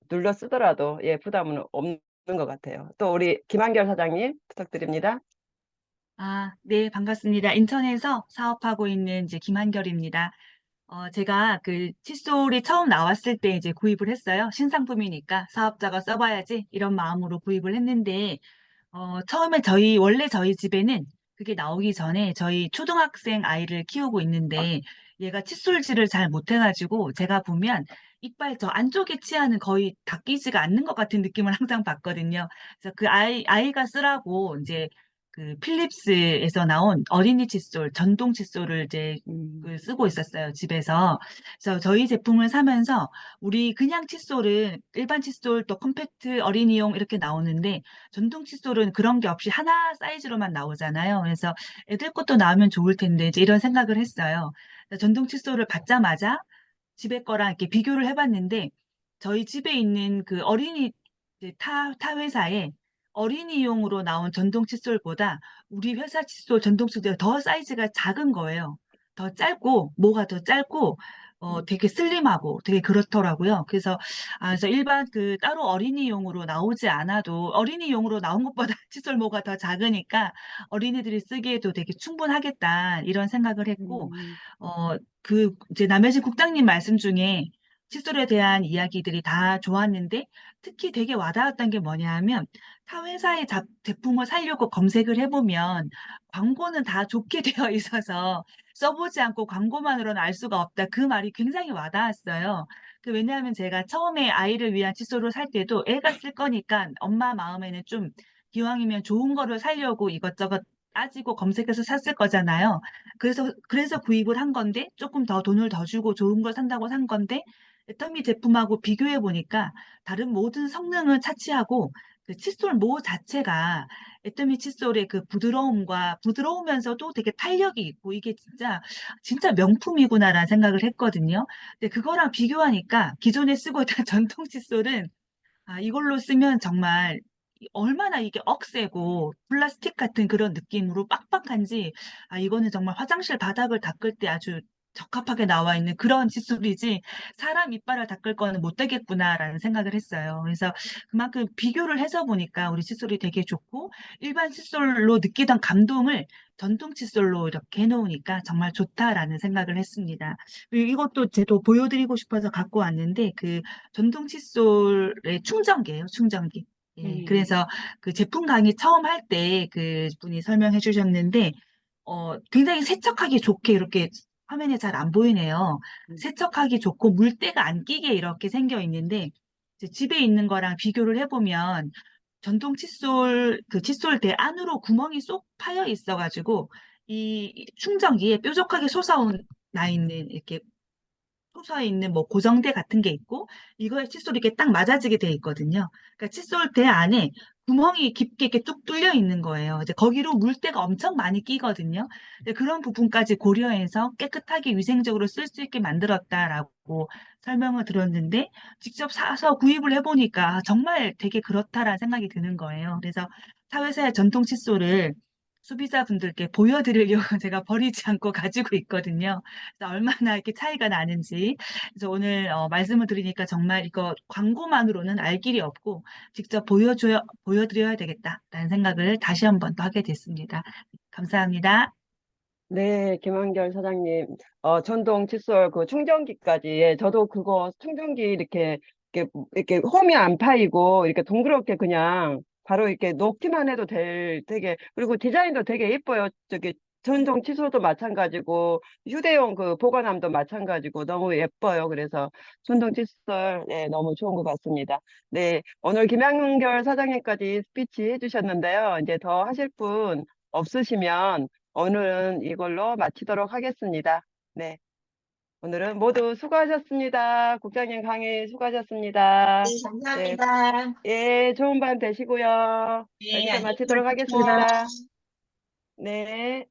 눌러 쓰더라도 예, 부담은 없는 것 같아요. 또 우리 김한결 사장님 부탁드립니다. 네, 반갑습니다. 인천에서 사업하고 있는 이제 김한결입니다. 제가 그 칫솔이 처음 나왔을 때 이제 구입을 했어요. 신상품이니까 사업자가 써봐야지 이런 마음으로 구입을 했는데, 처음에 원래 저희 집에는 그게 나오기 전에 저희 초등학생 아이를 키우고 있는데 얘가 칫솔질을 잘 못해가지고 제가 보면 이빨 저 안쪽에 치아는 거의 닦이지가 않는 것 같은 느낌을 항상 받거든요. 그래서 그 아이가 쓰라고 이제 그 필립스에서 나온 어린이 칫솔, 전동 칫솔을 이제 쓰고 있었어요, 집에서. 그래서 저희 제품을 사면서 우리 그냥 칫솔은 일반 칫솔 또 컴팩트 어린이용 이렇게 나오는데 전동 칫솔은 그런 게 없이 하나 사이즈로만 나오잖아요. 그래서 애들 것도 나오면 좋을 텐데 이제 이런 생각을 했어요. 그래서 전동 칫솔을 받자마자 집에 거랑 이렇게 비교를 해봤는데 저희 집에 있는 그 어린이 이제 타 회사에 어린이용으로 나온 전동 칫솔보다 우리 회사 칫솔 전동 칫솔이 더 사이즈가 작은 거예요. 더 짧고 모가 더 짧고 되게 슬림하고 되게 그렇더라고요. 그래서 일반 그 따로 어린이용으로 나오지 않아도 어린이용으로 나온 것보다 칫솔 모가 더 작으니까 어린이들이 쓰기에도 되게 충분하겠다 이런 생각을 했고 이제 남해진 국장님 말씀 중에 칫솔에 대한 이야기들이 다 좋았는데 특히 되게 와닿았던 게 뭐냐 하면 타 회사의 제품을 사려고 검색을 해보면 광고는 다 좋게 되어 있어서 써보지 않고 광고만으로는 알 수가 없다. 그 말이 굉장히 와닿았어요. 왜냐하면 제가 처음에 아이를 위한 칫솔을 살 때도 애가 쓸 거니까 엄마 마음에는 좀 기왕이면 좋은 거를 사려고 이것저것 따지고 검색해서 샀을 거잖아요. 그래서 구입을 한 건데 조금 더 돈을 더 주고 좋은 걸 산다고 산 건데 애터미 제품하고 비교해 보니까 다른 모든 성능을 차치하고 그 칫솔 모 자체가 애터미 칫솔의 그 부드러움과 부드러우면서도 되게 탄력이 있고 이게 진짜 명품이구나라는 생각을 했거든요. 근데 그거랑 비교하니까 기존에 쓰고 있던 전통 칫솔은 이걸로 쓰면 정말 얼마나 이게 억세고 플라스틱 같은 그런 느낌으로 빡빡한지, 이거는 정말 화장실 바닥을 닦을 때 아주 적합하게 나와 있는 그런 칫솔이지 사람 이빨을 닦을 거는 못 되겠구나라는 생각을 했어요. 그래서 그만큼 비교를 해서 보니까 우리 칫솔이 되게 좋고 일반 칫솔로 느끼던 감동을 전통 칫솔로 이렇게 해놓으니까 정말 좋다라는 생각을 했습니다. 그리고 이것도 제도 보여드리고 싶어서 갖고 왔는데 그 전동 칫솔의 충전기예요, 충전기. 예, 그래서 그 제품 강의 처음 할 때 그 분이 설명해 주셨는데, 굉장히 세척하기 좋게 이렇게 화면에 잘 안 보이네요. 세척하기 좋고 물때가 안 끼게 이렇게 생겨 있는데, 이제 집에 있는 거랑 비교를 해보면 전동 칫솔, 그 칫솔대 안으로 구멍이 쏙 파여 있어가지고, 이 충전기에 뾰족하게 나 있는 이렇게 솟아 있는 뭐 고정대 같은 게 있고 이거에 칫솔이 이렇게 딱 맞아지게 돼 있거든요. 그러니까 칫솔대 안에 구멍이 깊게 이렇게 뚝 뚫려 있는 거예요. 이제 거기로 물때가 엄청 많이 끼거든요. 근데 그런 부분까지 고려해서 깨끗하게 위생적으로 쓸 수 있게 만들었다라고 설명을 들었는데 직접 사서 구입을 해보니까 정말 되게 그렇다라는 생각이 드는 거예요. 그래서 타회사의 전통 칫솔을 소비자분들께 보여드리려고 제가 버리지 않고 가지고 있거든요. 그래서 얼마나 이렇게 차이가 나는지. 그래서 오늘 말씀을 드리니까 정말 이거 광고만으로는 알 길이 없고 직접 보여드려야 되겠다라는 생각을 다시 한번 또 하게 됐습니다. 감사합니다. 네, 김한결 사장님, 전동 칫솔 그 충전기까지, 예, 저도 그거 충전기 이렇게 홈이 안 파이고, 이렇게 동그랗게 그냥 바로 이렇게 놓기만 해도 되게, 그리고 디자인도 되게 예뻐요. 전동 칫솔도 마찬가지고, 휴대용 그 보관함도 마찬가지고, 너무 예뻐요. 그래서 전동 칫솔, 네, 너무 좋은 것 같습니다. 네, 오늘 김한결 사장님까지 스피치 해주셨는데요. 이제 더 하실 분 없으시면, 오늘은 이걸로 마치도록 하겠습니다. 네. 오늘은 모두 수고하셨습니다. 국장님 강의 수고하셨습니다. 네, 네. 감사합니다. 예, 좋은 밤 되시고요. 네, 여기서 안녕히 마치도록 계세요. 하겠습니다. 네.